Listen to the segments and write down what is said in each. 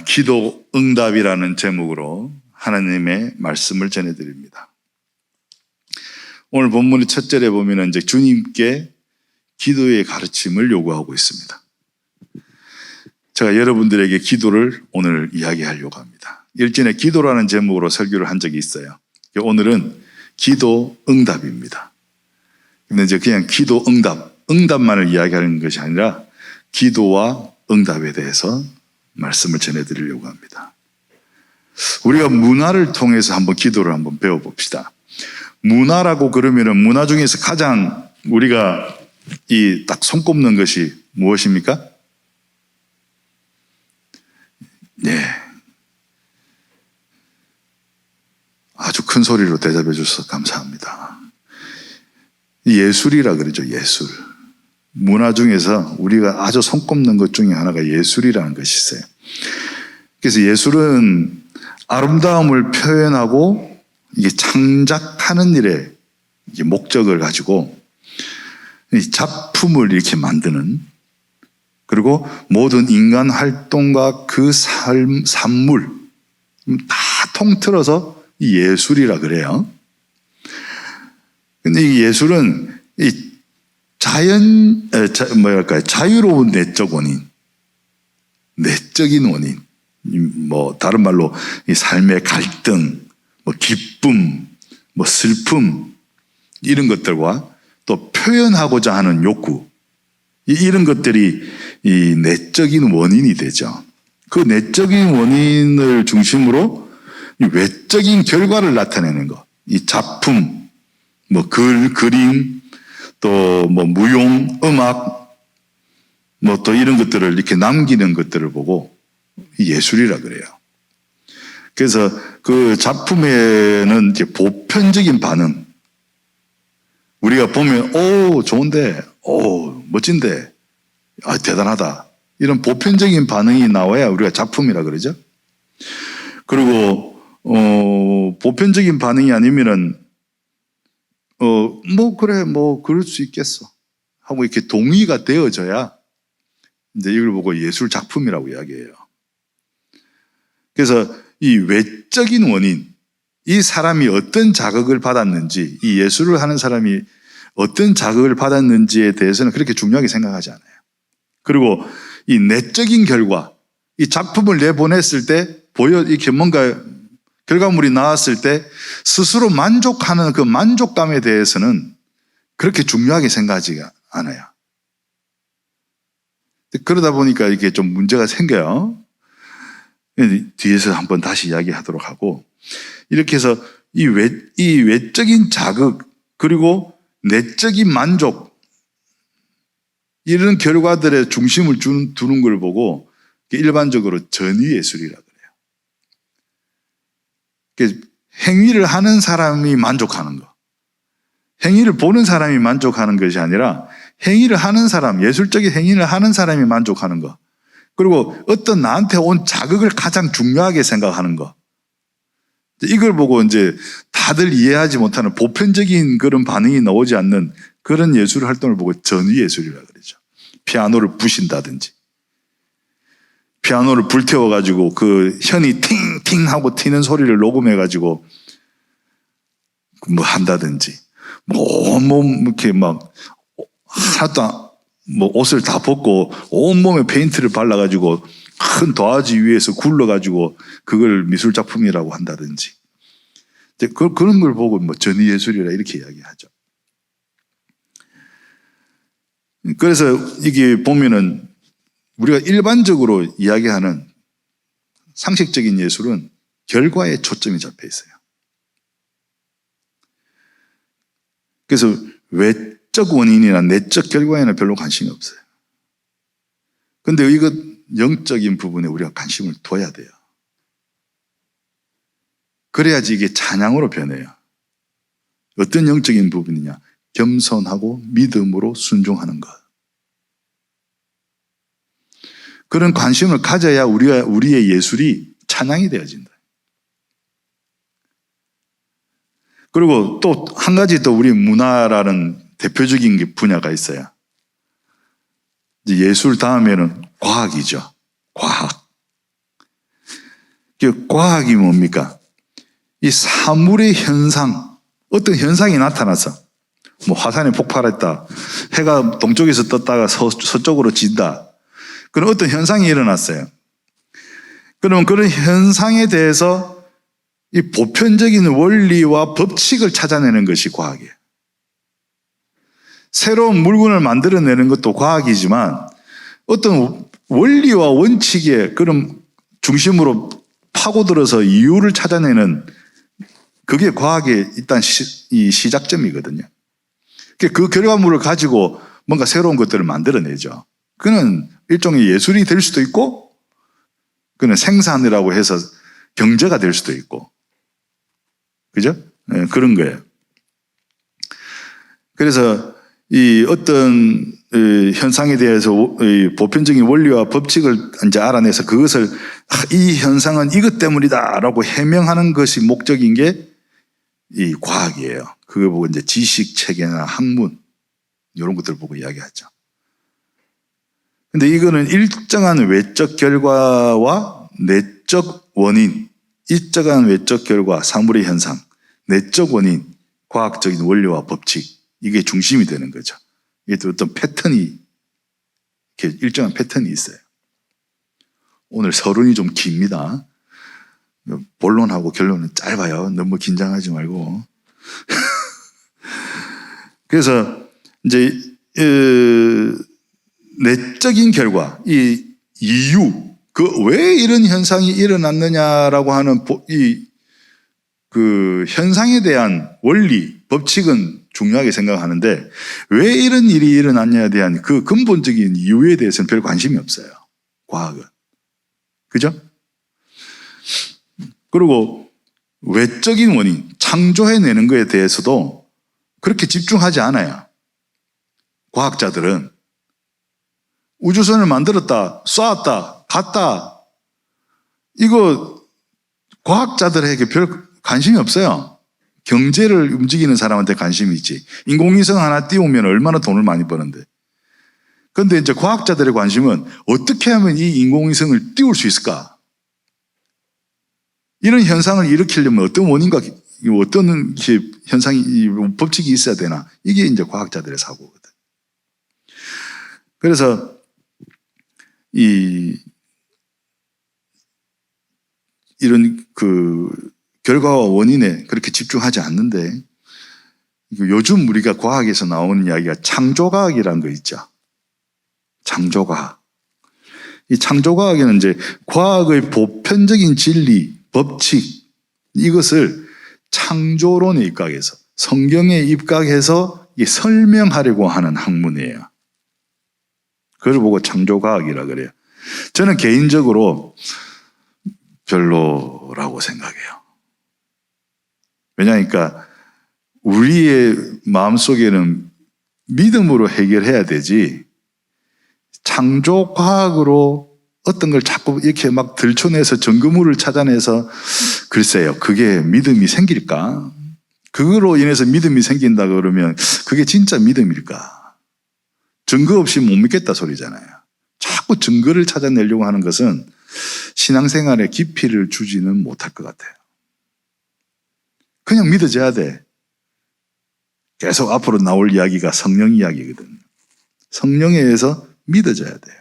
기도 응답이라는 제목으로 하나님의 말씀을 전해드립니다. 오늘 본문의 첫 절에 보면 이제 주님께 기도의 가르침을 요구하고 있습니다. 제가 여러분들에게 기도를 오늘 이야기하려고 합니다. 일전에 기도라는 제목으로 설교를 한 적이 있어요. 오늘은 기도 응답입니다. 근데 이제 그냥 기도 응답만을 이야기하는 것이 아니라 기도와 응답에 대해서 말씀을 전해드리려고 합니다. 우리가 문화를 통해서 한번 기도를 한번 배워봅시다. 문화라고 그러면은 문화 중에서 가장 우리가 이 딱 손꼽는 것이 무엇입니까? 네. 아주 큰 소리로 대답해 주셔서 감사합니다. 예술이라 그러죠, 예술. 문화 중에서 우리가 아주 손꼽는 것 중에 하나가 예술이라는 것이 있어요. 그래서 예술은 아름다움을 표현하고 이게 창작하는 일에 이게 목적을 가지고 이 작품을 이렇게 만드는, 그리고 모든 인간 활동과 그 산물 다 통틀어서 이 예술이라 그래요. 근데 이 예술은 이 자유로운 내적 원인, 내적인 원인, 다른 말로 이 삶의 갈등, 기쁨, 슬픔, 이런 것들과 또 표현하고자 하는 욕구, 이런 것들이 이 내적인 원인이 되죠. 그 내적인 원인을 중심으로 이 외적인 결과를 나타내는 것, 이 작품, 그림, 또 무용, 음악, 또 이런 것들을 이렇게 남기는 것들을 보고 예술이라 그래요. 그래서 그 작품에는 이제 보편적인 반응, 우리가 보면 좋은데, 멋진데, 대단하다, 이런 보편적인 반응이 나와야 우리가 작품이라 그러죠. 그리고 보편적인 반응이 아니면은 그래, 그럴 수 있겠어 하고 이렇게 동의가 되어져야 이제 이걸 보고 예술 작품이라고 이야기해요. 그래서 이 외적인 원인, 이 사람이 어떤 자극을 받았는지, 이 예술을 하는 사람이 어떤 자극을 받았는지에 대해서는 그렇게 중요하게 생각하지 않아요. 그리고 이 내적인 결과, 이 작품을 내보냈을 때 이렇게 뭔가 결과물이 나왔을 때 스스로 만족하는 그 만족감에 대해서는 그렇게 중요하게 생각하지 않아요. 그러다 보니까 이게 좀 문제가 생겨요. 뒤에서 한번 다시 이야기하도록 하고, 이렇게 해서 이 외적인 자극, 그리고 내적인 만족, 이런 결과들의 중심을 두는 걸 보고 일반적으로 전위예술이라 그래요. 행위를 하는 사람이 만족하는 거, 행위를 보는 사람이 만족하는 것이 아니라 행위를 하는 사람, 예술적인 행위를 하는 사람이 만족하는 거, 그리고 어떤 나한테 온 자극을 가장 중요하게 생각하는 거, 이걸 보고 이제 다들 이해하지 못하는 보편적인 그런 반응이 나오지 않는 그런 예술 활동을 보고 전위예술이라고 그러죠. 피아노를 부신다든지, 피아노를 불태워가지고 그 현이 팅팅 하고 튀는 소리를 녹음해가지고 한다든지, 이렇게 하다 옷을 다 벗고 온몸에 페인트를 발라가지고 큰 도화지 위에서 굴러가지고 그걸 미술작품이라고 한다든지, 그런 걸 보고 전위예술이라 이렇게 이야기하죠. 그래서 이게 보면은 우리가 일반적으로 이야기하는 상식적인 예술은 결과에 초점이 잡혀 있어요. 그래서 외적 원인이나 내적 결과에는 별로 관심이 없어요. 근데 이거 영적인 부분에 우리가 관심을 둬야 돼요. 그래야지 이게 찬양으로 변해요. 어떤 영적인 부분이냐? 겸손하고 믿음으로 순종하는 것. 그런 관심을 가져야 우리의 예술이 찬양이 되어진다. 그리고 또 한 가지 더 우리 문화라는 대표적인 분야가 있어요. 예술 다음에는 과학이죠. 과학. 과학이 뭡니까? 이 사물의 현상, 어떤 현상이 나타나서 뭐 화산이 폭발했다, 해가 동쪽에서 떴다가 서쪽으로 진다, 그런 어떤 현상이 일어났어요. 그러면 그런 현상에 대해서 이 보편적인 원리와 법칙을 찾아내는 것이 과학이에요. 새로운 물건을 만들어내는 것도 과학이지만 어떤 원리와 원칙에 그런 중심으로 파고들어서 이유를 찾아내는 그게 과학의 일단 이 시작점이거든요. 그 결과물을 가지고 뭔가 새로운 것들을 만들어내죠. 그는 일종의 예술이 될 수도 있고, 그는 생산이라고 해서 경제가 될 수도 있고, 그죠? 네, 그런 거예요. 그래서 이 어떤 현상에 대해서 보편적인 원리와 법칙을 이제 알아내서 그것을 이 현상은 이것 때문이다라고 해명하는 것이 목적인 게 이 과학이에요. 그거 보고 이제 지식 체계나 학문 이런 것들을 보고 이야기하죠. 근데 이거는 일정한 외적 결과와 내적 원인, 일정한 외적 결과, 사물의 현상, 내적 원인, 과학적인 원리와 법칙, 이게 중심이 되는 거죠. 이게 또 어떤 패턴이, 이렇게 일정한 패턴이 있어요. 오늘 서론이 좀 깁니다. 본론하고 결론은 짧아요. 너무 긴장하지 말고. 그래서 이제 내적인 결과, 이 이유, 그 왜 이런 현상이 일어났느냐라고 하는 그 현상에 대한 원리, 법칙은 중요하게 생각하는데 왜 이런 일이 일어났냐에 대한 그 근본적인 이유에 대해서는 별 관심이 없어요. 과학은. 그죠? 그리고 외적인 원인, 창조해내는 것에 대해서도 그렇게 집중하지 않아요. 과학자들은 우주선을 만들었다, 쏘았다, 갔다, 이거 과학자들에게 별 관심이 없어요. 경제를 움직이는 사람한테 관심이 있지. 인공위성 하나 띄우면 얼마나 돈을 많이 버는데. 그런데 이제 과학자들의 관심은 어떻게 하면 이 인공위성을 띄울 수 있을까? 이런 현상을 일으키려면 어떤 원인과 어떤 현상이, 법칙이 있어야 되나? 이게 이제 과학자들의 사고거든. 그래서 이런 결과와 원인에 그렇게 집중하지 않는데, 요즘 우리가 과학에서 나오는 이야기가 창조과학이라는 거 있죠. 창조과학. 이 창조과학에는 이제 과학의 보편적인 진리, 법칙, 이것을 창조론에 입각해서, 성경에 입각해서 설명하려고 하는 학문이에요. 그걸 보고 창조과학이라 그래요. 저는 개인적으로 별로라고 생각해요. 왜냐하니까 우리의 마음속에는 믿음으로 해결해야 되지, 창조과학으로 어떤 걸 자꾸 이렇게 막 들춰내서 증거물을 찾아내서, 글쎄요, 그게 믿음이 생길까? 그거로 인해서 믿음이 생긴다 그러면 그게 진짜 믿음일까? 증거 없이 못 믿겠다 소리잖아요. 자꾸 증거를 찾아내려고 하는 것은 신앙생활에 깊이를 주지는 못할 것 같아요. 그냥 믿어져야 돼. 계속 앞으로 나올 이야기가 성령 이야기거든요. 성령에 의해서 믿어져야 돼요.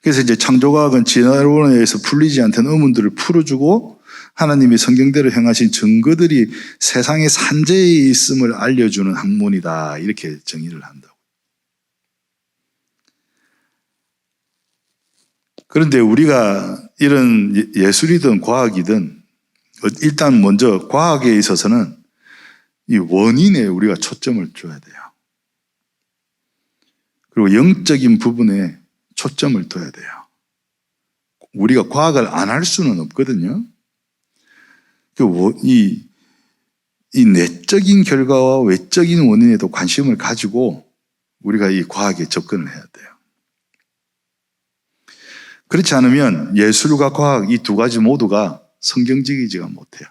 그래서 이제 창조과학은 진화론에 의해서 풀리지 않던 의문들을 풀어주고 하나님이 성경대로 행하신 증거들이 세상의 산재에 있음을 알려주는 학문이다, 이렇게 정의를 한다고. 그런데 우리가 이런 예술이든 과학이든 일단 먼저 과학에 있어서는 이 원인에 우리가 초점을 줘야 돼요. 그리고 영적인 부분에 초점을 둬야 돼요. 우리가 과학을 안 할 수는 없거든요. 이 내적인 결과와 외적인 원인에도 관심을 가지고 우리가 이 과학에 접근을 해야 돼요. 그렇지 않으면 예술과 과학, 이 두 가지 모두가 성경적이지가 못해요.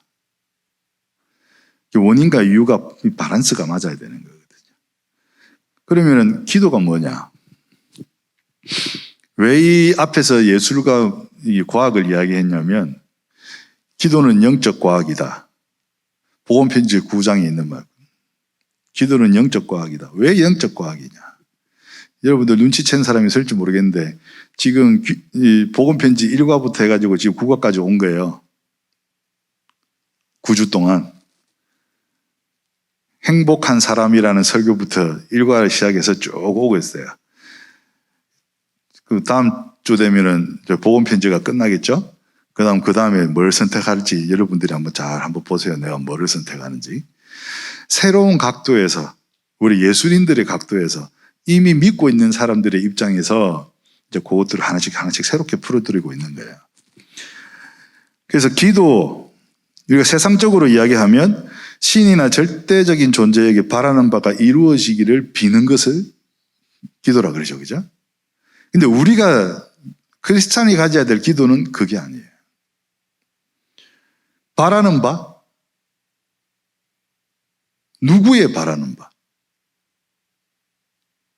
원인과 이유가 밸런스가 맞아야 되는 거거든요. 그러면 기도가 뭐냐? 왜 이 앞에서 예술과 이 과학을 이야기했냐면 기도는 영적 과학이다. 복음편지 9장에 있는 말. 기도는 영적 과학이다. 왜 영적 과학이냐? 여러분들 눈치챈 사람이 있을지 모르겠는데 지금 이 복음편지 1과부터 해가지고 지금 9과까지 온 거예요. 9주 동안. 행복한 사람이라는 설교부터 1과를 시작해서 쭉 오고 있어요. 그 다음 주 되면은 복음편지가 끝나겠죠? 그 다음에 뭘 선택할지 여러분들이 한번 보세요. 내가 뭐를 선택하는지. 새로운 각도에서, 우리 예수님들의 각도에서 이미 믿고 있는 사람들의 입장에서 이제 그것들을 하나씩 새롭게 풀어드리고 있는 거예요. 그래서 기도, 우리가 세상적으로 이야기하면 신이나 절대적인 존재에게 바라는 바가 이루어지기를 비는 것을 기도라 그러죠. 그죠? 근데 우리가 크리스찬이 가져야 될 기도는 그게 아니에요. 바라는 바? 누구의 바라는 바?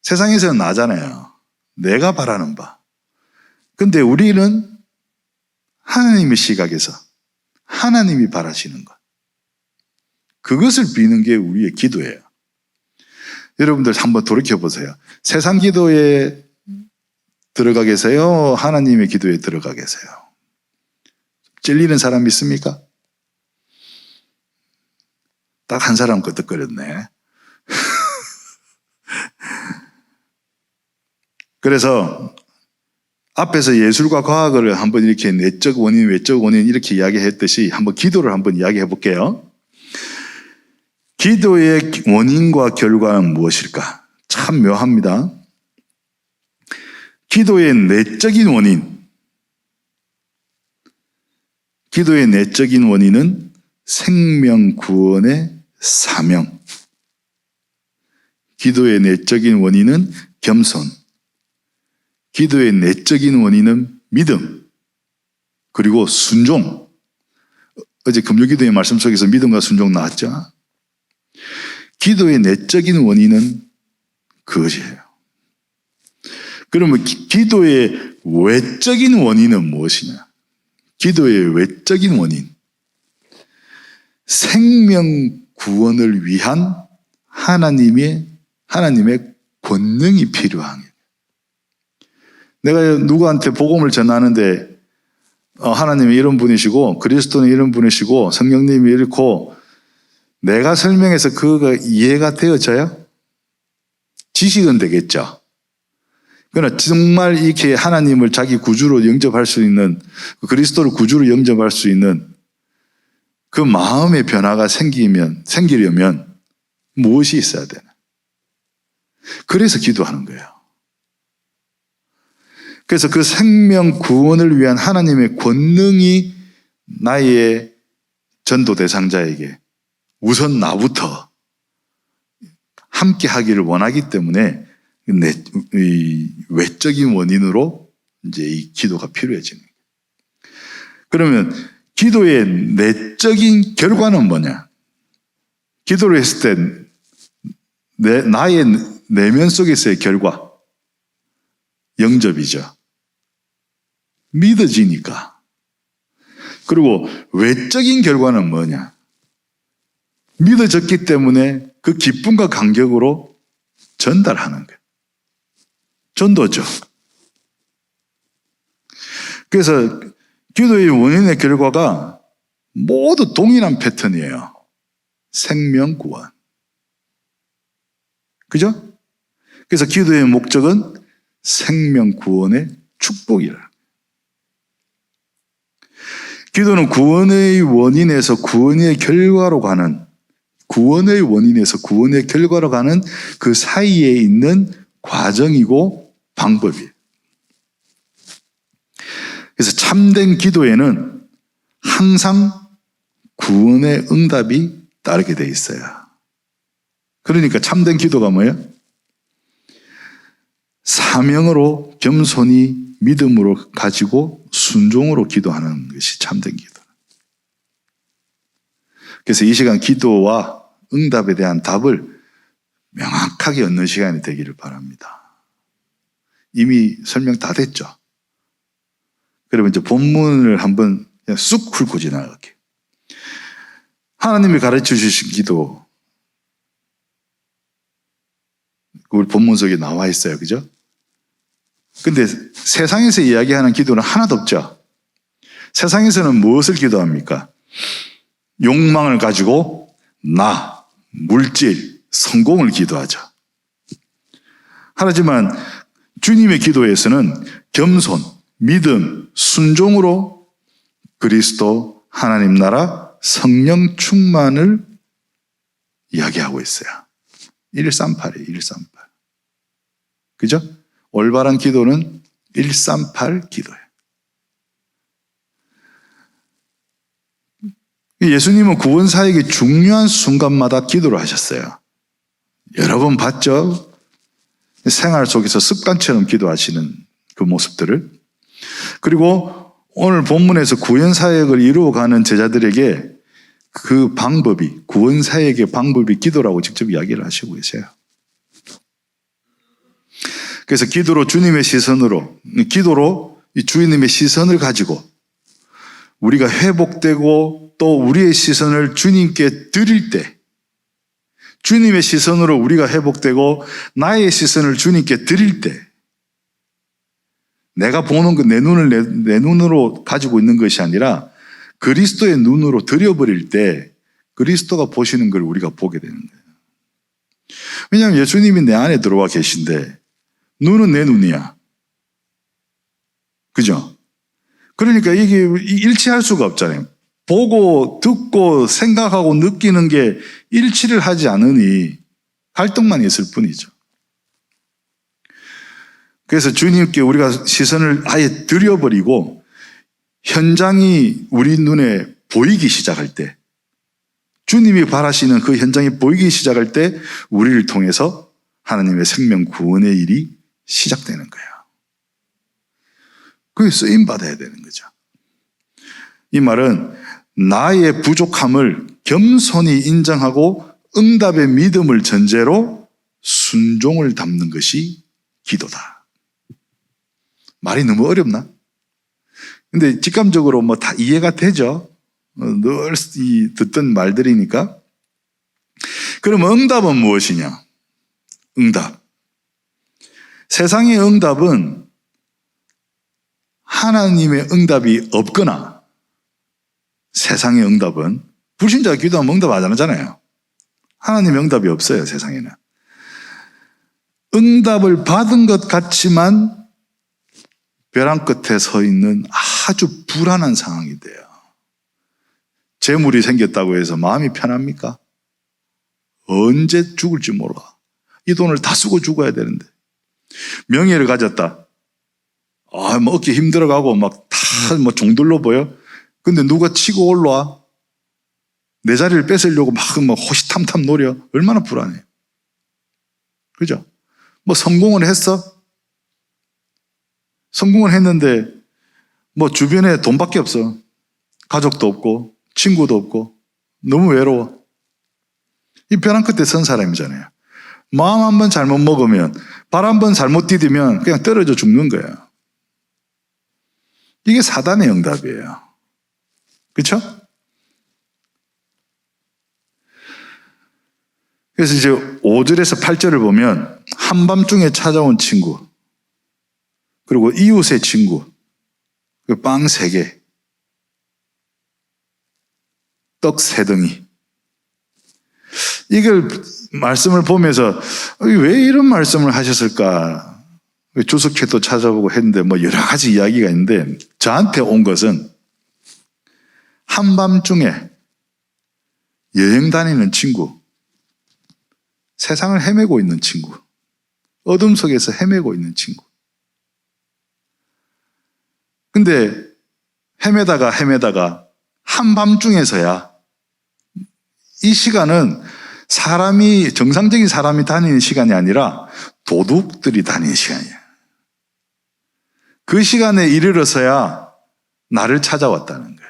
세상에서는 나잖아요. 내가 바라는 바. 근데 우리는 하나님의 시각에서 하나님이 바라시는 것. 그것을 비는 게 우리의 기도예요. 여러분들 한번 돌이켜보세요. 세상 기도에 들어가 계세요? 하나님의 기도에 들어가 계세요? 찔리는 사람 있습니까? 딱 한 사람 끄떡거렸네. 그래서 앞에서 예술과 과학을 한번 이렇게 내적 원인, 외적 원인 이렇게 이야기했듯이 한번 기도를 한번 이야기해 볼게요. 기도의 원인과 결과는 무엇일까? 참 묘합니다. 기도의 내적인 원인. 기도의 내적인 원인은 생명 구원의 사명. 기도의 내적인 원인은 겸손. 기도의 내적인 원인은 믿음. 그리고 순종. 어제 금요기도의 말씀 속에서 믿음과 순종 나왔죠? 기도의 내적인 원인은 그것이에요. 그러면 기도의 외적인 원인은 무엇이냐? 기도의 외적인 원인. 생명 구원을 위한 하나님의 권능이 필요한 거예요. 내가 누구한테 복음을 전하는데 하나님이 이런 분이시고 그리스도는 이런 분이시고 성령님이 이렇고 내가 설명해서 그거가 이해가 되어져요? 지식은 되겠죠. 그러나 정말 이렇게 하나님을 자기 구주로 영접할 수 있는, 그리스도를 구주로 영접할 수 있는 그 마음의 변화가 생기려면 무엇이 있어야 되나? 그래서 기도하는 거예요. 그래서 그 생명 구원을 위한 하나님의 권능이 나의 전도 대상자에게 우선 나부터 함께 하기를 원하기 때문에 이 외적인 원인으로 이제 이 기도가 필요해지는 거예요. 그러면 기도의 내적인 결과는 뭐냐? 기도를 했을 때 나의 내면 속에서의 결과, 영접이죠. 믿어지니까. 그리고 외적인 결과는 뭐냐? 믿어졌기 때문에 그 기쁨과 감격으로 전달하는 거예요. 전도죠. 그래서 기도의 원인의 결과가 모두 동일한 패턴이에요. 생명 구원. 그죠? 그래서 기도의 목적은 생명 구원의 축복이라. 기도는 구원의 원인에서 구원의 결과로 가는, 구원의 원인에서 구원의 결과로 가는 그 사이에 있는 과정이고 방법이에요. 그래서 참된 기도에는 항상 구원의 응답이 따르게 돼 있어요. 그러니까 참된 기도가 뭐예요? 사명으로 겸손히 믿음으로 가지고 순종으로 기도하는 것이 참된 기도. 그래서 이 시간 기도와 응답에 대한 답을 명확하게 얻는 시간이 되기를 바랍니다. 이미 설명 다 됐죠? 그러면 이제 본문을 한번 그냥 쑥 훑고 지나갈게요. 하나님이 가르쳐 주신 기도, 우리 본문 속에 나와 있어요. 그죠? 근데 세상에서 이야기하는 기도는 하나도 없죠. 세상에서는 무엇을 기도합니까? 욕망을 가지고 나, 물질, 성공을 기도하죠. 하지만 주님의 기도에서는 겸손, 믿음, 순종으로 그리스도, 하나님 나라, 성령 충만을 이야기하고 있어요. 138이에요. 138. 그죠? 올바른 기도는 138 기도예요. 예수님은 구원사역의 중요한 순간마다 기도를 하셨어요. 여러 번 봤죠? 생활 속에서 습관처럼 기도하시는 그 모습들을. 그리고 오늘 본문에서 구원사역을 이루어가는 제자들에게 그 방법이, 구원사역의 방법이 기도라고 직접 이야기를 하시고 계세요. 그래서 기도로 주님의 시선으로, 기도로 이 주님의 시선을 가지고 우리가 회복되고 또 우리의 시선을 주님께 드릴 때, 주님의 시선으로 우리가 회복되고 나의 시선을 주님께 드릴 때, 내가 보는 그 내 눈을 내 눈으로 가지고 있는 것이 아니라 그리스도의 눈으로 들여버릴 때 그리스도가 보시는 걸 우리가 보게 되는 거예요. 왜냐하면 예수님이 내 안에 들어와 계신데 눈은 내 눈이야. 그죠? 그러니까 이게 일치할 수가 없잖아요. 보고 듣고 생각하고 느끼는 게 일치를 하지 않으니 갈등만 있을 뿐이죠. 그래서 주님께 우리가 시선을 아예 들여버리고 현장이 우리 눈에 보이기 시작할 때, 주님이 바라시는 그 현장이 보이기 시작할 때 우리를 통해서 하나님의 생명 구원의 일이 시작되는 거예요. 그게 쓰임받아야 되는 거죠. 이 말은 나의 부족함을 겸손히 인정하고 응답의 믿음을 전제로 순종을 담는 것이 기도다. 말이 너무 어렵나? 근데 직감적으로 뭐 다 이해가 되죠? 늘 듣던 말들이니까. 그럼 응답은 무엇이냐? 응답. 세상의 응답은 하나님의 응답이 없거나, 세상의 응답은 불신자가 기도하면 응답 안 하잖아요. 하나님의 응답이 없어요, 세상에는. 응답을 받은 것 같지만 벼랑 끝에 서 있는 아주 불안한 상황이 돼요. 재물이 생겼다고 해서 마음이 편합니까? 언제 죽을지 몰라. 이 돈을 다 쓰고 죽어야 되는데. 명예를 가졌다. 뭐 어깨 힘들어가고 막 다 뭐 종들로 보여. 근데 누가 치고 올라와. 내 자리를 뺏으려고 막 호시탐탐 노려. 얼마나 불안해. 그죠? 뭐 성공을 했어? 성공을 했는데 뭐 주변에 돈밖에 없어. 가족도 없고 친구도 없고 너무 외로워. 이 벼랑 끝에 선 사람이잖아요. 마음 한 번 잘못 먹으면, 발 한 번 잘못 디디면 그냥 떨어져 죽는 거예요. 이게 사단의 응답이에요. 그렇죠? 그래서 이제 5절에서 8절을 보면 한밤중에 찾아온 친구, 그리고 이웃의 친구, 빵 3개, 떡 3덩이. 이걸 말씀을 보면서 왜 이런 말씀을 하셨을까? 주석회도 찾아보고 했는데 뭐 여러 가지 이야기가 있는데, 저한테 온 것은 한밤중에 여행 다니는 친구, 세상을 헤매고 있는 친구, 어둠 속에서 헤매고 있는 친구. 근데 헤매다가 한밤중에서야, 이 시간은 정상적인 사람이 다니는 시간이 아니라 도둑들이 다니는 시간이야. 그 시간에 이르러서야 나를 찾아왔다는 거야.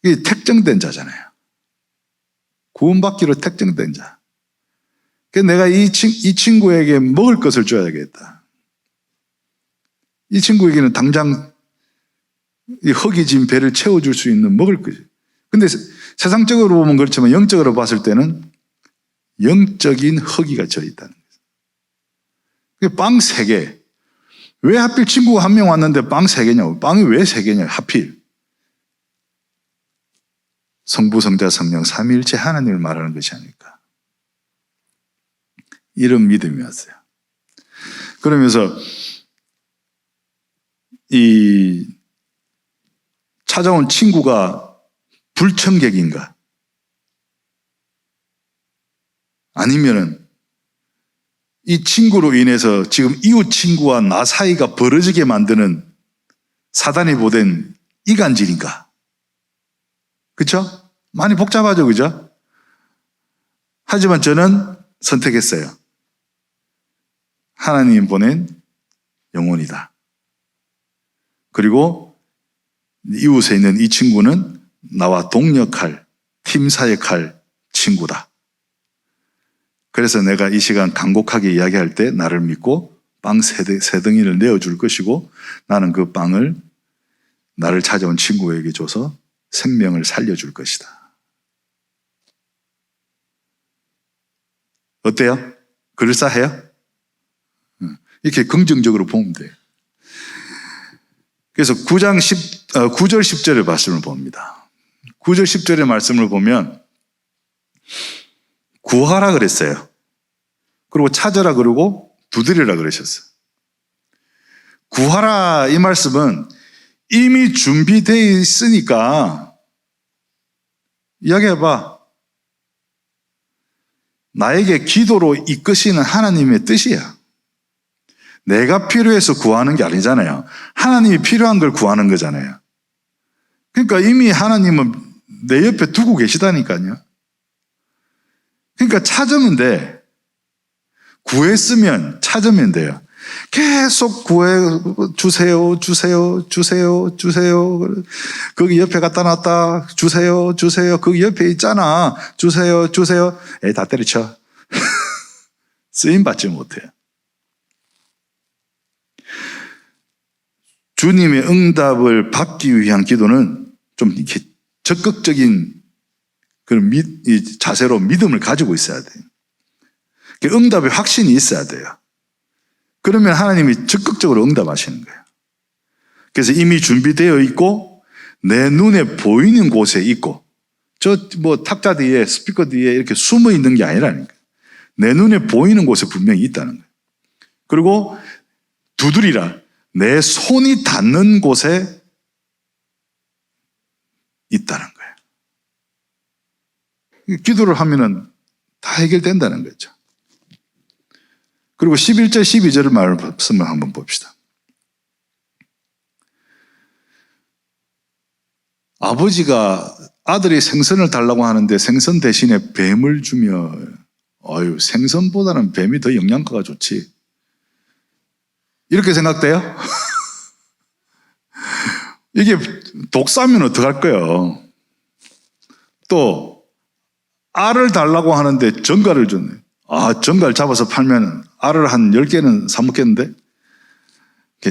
이게 택정된 자잖아요. 구원받기로 택정된 자. 그래서 내가 이 친구에게 먹을 것을 줘야겠다. 이 친구에게는 당장 이 흙이 진 배를 채워줄 수 있는 먹을 거지. 근데 세상적으로 보면 그렇지만 영적으로 봤을 때는 영적인 허기가 져 있다는 거예요. 빵 3개. 왜 하필 친구가 1명 왔는데 빵 3개냐고. 빵이 왜 3개냐 하필. 성부, 성자, 성령, 삼위일체 하나님을 말하는 것이 아닐까. 이런 믿음이 왔어요. 그러면서 이 찾아온 친구가 불청객인가? 아니면은 이 친구로 인해서 지금 이웃 친구와 나 사이가 벌어지게 만드는 사단이 보낸 이간질인가? 그렇죠? 많이 복잡하죠, 그죠? 하지만 저는 선택했어요. 하나님 보낸 영혼이다. 그리고 이웃에 있는 이 친구는 나와 동역할, 팀사역할 친구다. 그래서 내가 이 시간 간곡하게 이야기할 때 나를 믿고 빵 3덩이를 내어줄 것이고 나는 그 빵을 나를 찾아온 친구에게 줘서 생명을 살려줄 것이다. 어때요? 그럴싸해요? 이렇게 긍정적으로 보면 돼요. 그래서 9절 10절의 말씀을 봅니다. 9절 10절의 말씀을 보면 구하라 그랬어요. 그리고 찾으라 그러고 두드리라 그러셨어요. 구하라 이 말씀은 이미 준비되어 있으니까 이야기해봐. 나에게 기도로 이끄시는 하나님의 뜻이야. 내가 필요해서 구하는 게 아니잖아요. 하나님이 필요한 걸 구하는 거잖아요. 그러니까 이미 하나님은 내 옆에 두고 계시다니까요. 그러니까 찾으면 돼. 구했으면 찾으면 돼요. 계속 구해 주세요, 주세요, 주세요, 주세요. 거기 옆에 갖다 놨다. 주세요, 주세요. 거기 옆에 있잖아. 주세요, 주세요. 에이, 다 때려쳐. 쓰임 받지 못해요. 주님의 응답을 받기 위한 기도는 좀 이렇게 적극적인 그런 자세로 믿음을 가지고 있어야 돼요. 응답의 확신이 있어야 돼요. 그러면 하나님이 적극적으로 응답하시는 거예요. 그래서 이미 준비되어 있고 내 눈에 보이는 곳에 있고 저 탁자 뒤에 스피커 뒤에 이렇게 숨어 있는 게 아니라니까요. 내 눈에 보이는 곳에 분명히 있다는 거예요. 그리고 두드리라. 내 손이 닿는 곳에 있다는 거예요. 기도를 하면은 다 해결된다는 거죠. 그리고 11절, 12절을 말씀을 한번 봅시다. 아버지가 아들이 생선을 달라고 하는데 생선 대신에 뱀을 주며 생선보다는 뱀이 더 영양가가 좋지. 이렇게 생각돼요? 이게 독사면 어떡할 거예요? 또 알을 달라고 하는데 전갈을 줬네. 전갈 잡아서 팔면 알을 한 10개는 사 먹겠는데?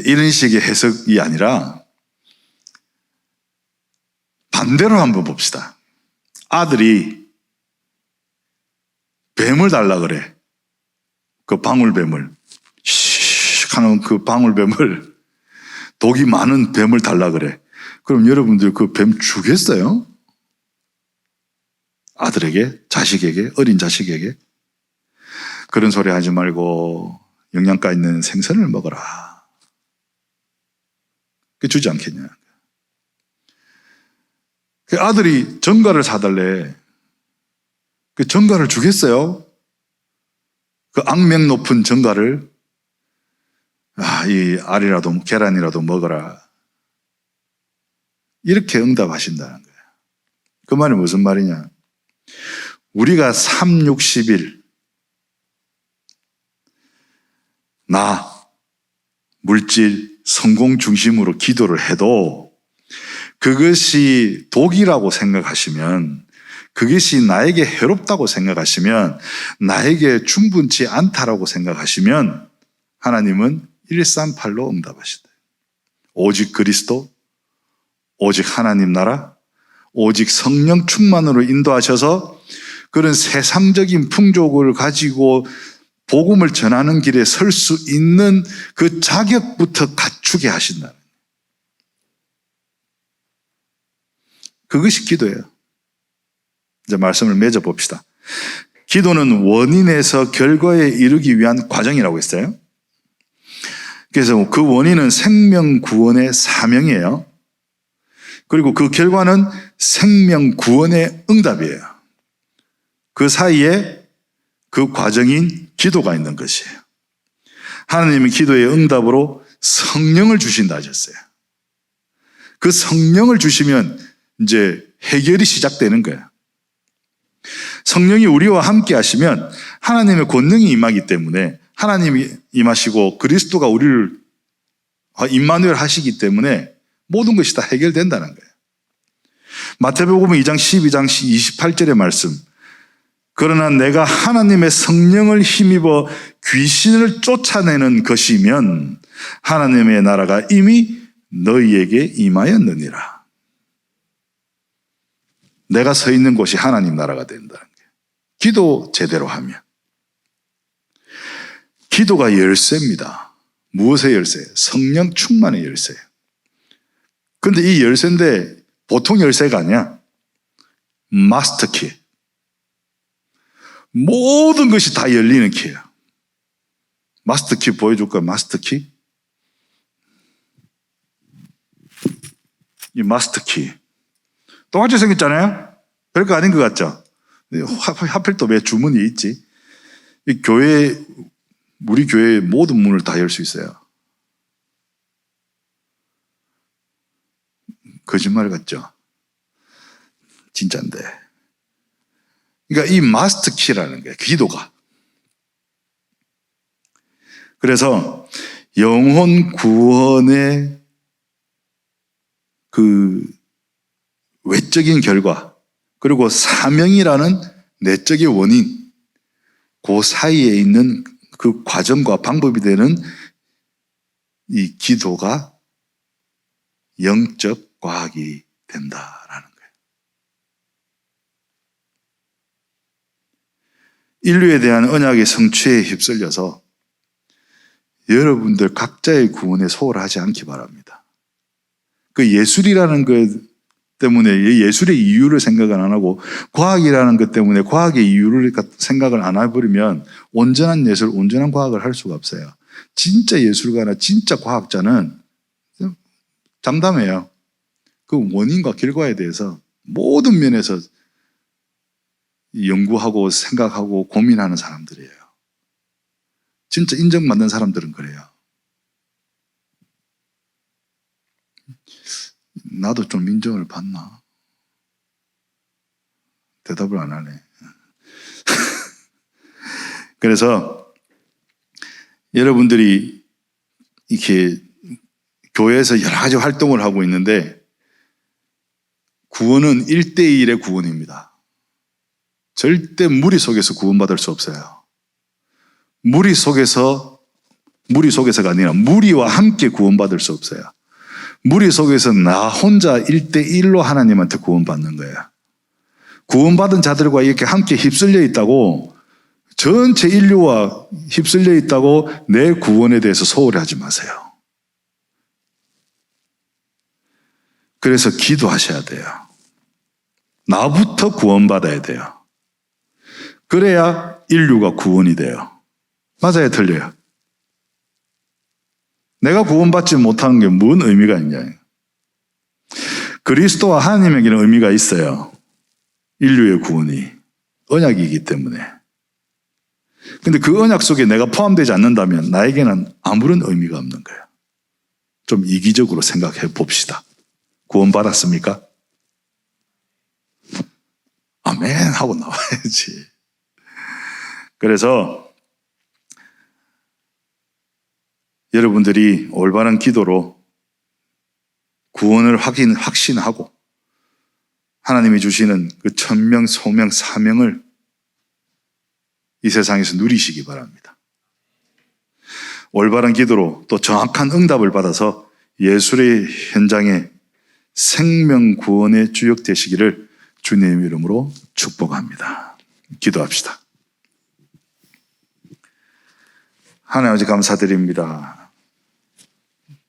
이런 식의 해석이 아니라 반대로 한번 봅시다. 아들이 뱀을 달라 그래. 그 방울뱀을. 하는 그 방울뱀을, 독이 많은 뱀을 달라 그래. 그럼 여러분들 그 뱀 주겠어요? 아들에게, 자식에게, 어린 자식에게? 그런 소리 하지 말고 영양가 있는 생선을 먹어라. 그 주지 않겠냐. 그 아들이 전갈을 사달래. 그 전갈을 주겠어요? 그 악명 높은 전갈을 이 알이라도 계란이라도 먹어라. 이렇게 응답하신다는 거예요. 그 말이 무슨 말이냐? 우리가 3, 60일 나, 물질, 성공 중심으로 기도를 해도 그것이 독이라고 생각하시면, 그것이 나에게 해롭다고 생각하시면, 나에게 충분치 않다라고 생각하시면 하나님은 138로 응답하시다. 오직 그리스도, 오직 하나님 나라, 오직 성령 충만으로 인도하셔서 그런 세상적인 풍족을 가지고 복음을 전하는 길에 설 수 있는 그 자격부터 갖추게 하신다. 그것이 기도예요. 이제 말씀을 맺어 봅시다. 기도는 원인에서 결과에 이르기 위한 과정이라고 했어요. 그래서 그 원인은 생명 구원의 사명이에요. 그리고 그 결과는 생명 구원의 응답이에요. 그 사이에 그 과정인 기도가 있는 것이에요. 하나님이 기도의 응답으로 성령을 주신다 하셨어요. 그 성령을 주시면 이제 해결이 시작되는 거예요. 성령이 우리와 함께 하시면 하나님의 권능이 임하기 때문에 하나님이 임하시고 그리스도가 우리를 임마누엘 하시기 때문에 모든 것이 다 해결된다는 거예요. 마태복음 2장 12장 28절의 말씀. 그러나 내가 하나님의 성령을 힘입어 귀신을 쫓아내는 것이면 하나님의 나라가 이미 너희에게 임하였느니라. 내가 서 있는 곳이 하나님 나라가 된다는 거예요. 기도 제대로 하면. 기도가 열쇠입니다. 무엇의 열쇠? 성령 충만의 열쇠예요. 그런데 이 열쇠인데 보통 열쇠가 아니야. 마스터키. 모든 것이 다 열리는 키예요. 마스터키 보여줄까? 마스터키. 이 마스터키. 똑같이 생겼잖아요? 별거 아닌 것 같죠? 하필 또 왜 주문이 있지? 이 교회, 우리 교회의 모든 문을 다 열 수 있어요. 거짓말 같죠? 진짜인데. 그러니까 이 마스터 키라는 거예요. 기도가. 그래서 영혼 구원의 그 외적인 결과 그리고 사명이라는 내적인 원인 그 사이에 있는 그 과정과 방법이 되는 이 기도가 영적 과학이 된다라는 거예요. 인류에 대한 언약의 성취에 휩쓸려서 여러분들 각자의 구원에 소홀하지 않기 바랍니다. 그 예술이라는 것 때문에 예술의 이유를 생각을 안 하고 과학이라는 것 때문에 과학의 이유를 생각을 안 해버리면 온전한 예술, 온전한 과학을 할 수가 없어요. 진짜 예술가나 진짜 과학자는 장담해요. 그 원인과 결과에 대해서 모든 면에서 연구하고 생각하고 고민하는 사람들이에요. 진짜 인정받는 사람들은 그래요. 나도 좀 인정을 받나? 대답을 안 하네. 그래서 여러분들이 이렇게 교회에서 여러 가지 활동을 하고 있는데 구원은 1대1의 구원입니다. 절대 무리 속에서 구원받을 수 없어요. 무리 속에서가 아니라 무리와 함께 구원받을 수 없어요. 무리 속에서 나 혼자 1대1로 하나님한테 구원받는 거예요. 구원받은 자들과 이렇게 함께 휩쓸려 있다고 전체 인류와 휩쓸려 있다고 내 구원에 대해서 소홀히 하지 마세요. 그래서 기도하셔야 돼요. 나부터 구원받아야 돼요. 그래야 인류가 구원이 돼요. 맞아요, 틀려요? 내가 구원받지 못하는 게 뭔 의미가 있냐? 그리스도와 하나님에게는 의미가 있어요. 인류의 구원이 언약이기 때문에. 근데 그 언약 속에 내가 포함되지 않는다면 나에게는 아무런 의미가 없는 거예요. 좀 이기적으로 생각해 봅시다. 구원받았습니까? 아멘 하고 나와야지. 그래서 여러분들이 올바른 기도로 구원을 확신하고 하나님이 주시는 그 천명, 소명, 사명을 이 세상에서 누리시기 바랍니다. 올바른 기도로 또 정확한 응답을 받아서 예술의 현장에 생명 구원의 주역 되시기를 주님 이름으로 축복합니다. 기도합시다. 하나님 아버지 감사드립니다.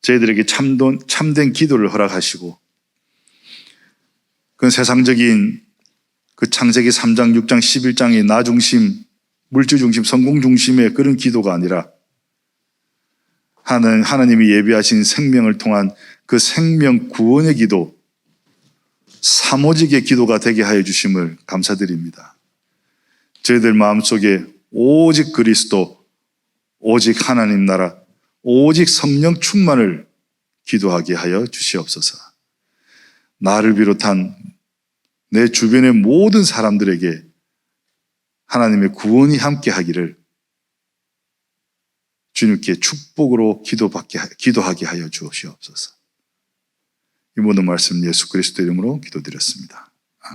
저희들에게 참된 기도를 허락하시고 그 세상적인 그 창세기 3장, 6장, 11장의 나 중심, 물질 중심, 성공 중심의 그런 기도가 아니라 하나님이 예비하신 생명을 통한 그 생명 구원의 기도, 사모직의 기도가 되게 하여 주심을 감사드립니다. 저희들 마음속에 오직 그리스도, 오직 하나님 나라, 오직 성령 충만을 기도하게 하여 주시옵소서. 나를 비롯한 내 주변의 모든 사람들에게 하나님의 구원이 함께 하기를 주님께 축복으로 기도하게 하여 주시옵소서. 이 모든 말씀 예수 그리스도 이름으로 기도드렸습니다.